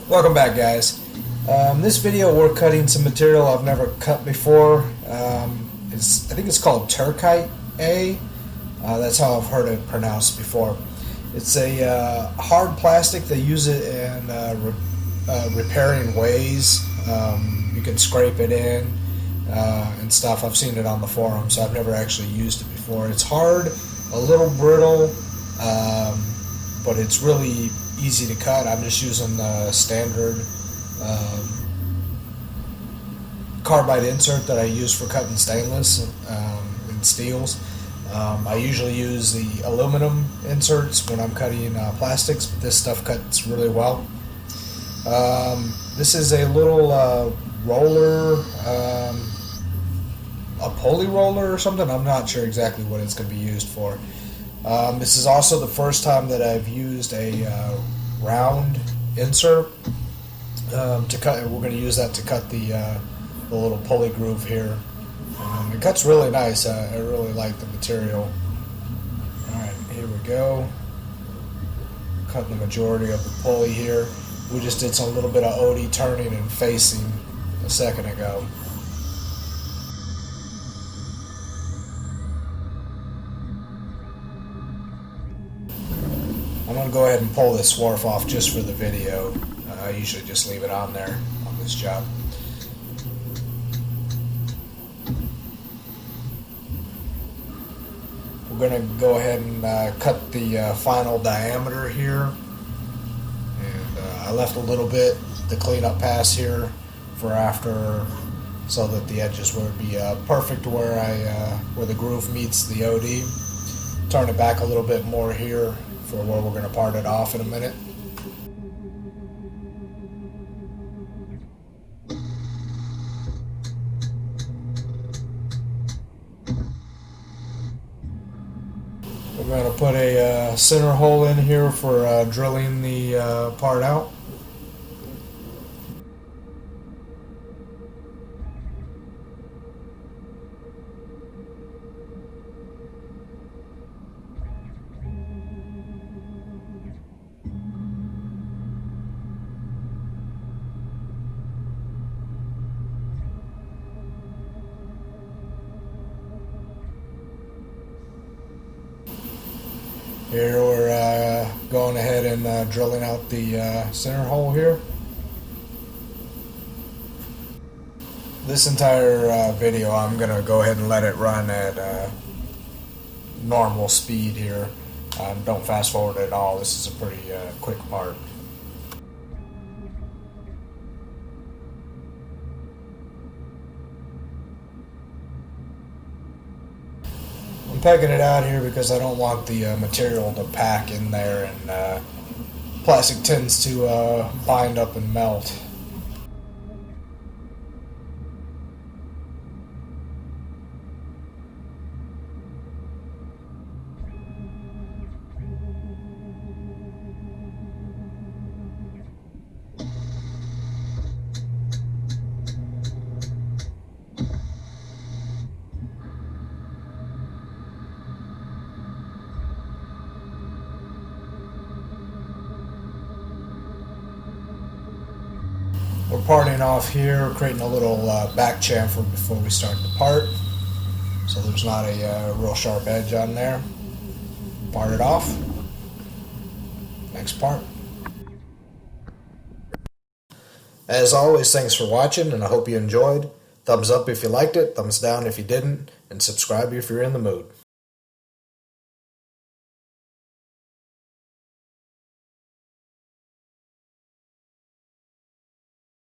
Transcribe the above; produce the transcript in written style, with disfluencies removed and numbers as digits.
Welcome back, guys. This video we're cutting some material I've never cut before. I think it's called Turcite-A. That's how I've heard it pronounced before. It's a hard plastic. They use it in repairing ways. You can scrape it in and stuff. I've seen it on the forum, so I've never actually used it before. It's hard, a little brittle, but it's really easy to cut. I'm just using the standard carbide insert that I use for cutting stainless and steels. I usually use the aluminum inserts when I'm cutting plastics, but this stuff cuts really well. This is a little roller, a pulley roller or something. I'm not sure exactly what it's going to be used for. This is also the first time that I've used a round insert to cut. We're going to use that to cut the little pulley groove here. It cuts really nice. I really like the material. Alright, here we go. Cut the majority of the pulley here. We just did some little bit of OD turning and facing a second ago. I'm going to go ahead and pull this swarf off just for the video. I usually just leave it on there on this job. We're going to go ahead and cut the final diameter here. And I left a little bit the cleanup pass here for after, so that the edges would be perfect where the groove meets the OD. Turn it back a little bit more here for where we're going to part it off in a minute. We're going to put a center hole in here for drilling the part out. Here we're going ahead and drilling out the center hole here. This entire video I'm going to go ahead and let it run at normal speed here. Don't fast forward at all. This is a pretty quick part. I'm pegging it out here because I don't want the material to pack in there, and plastic tends to bind up and melt. We're parting off here, creating a little back chamfer before we start the part, so there's not a real sharp edge on there. Part it off. Next part. As always, thanks for watching, and I hope you enjoyed. Thumbs up if you liked it, thumbs down if you didn't, and subscribe if you're in the mood.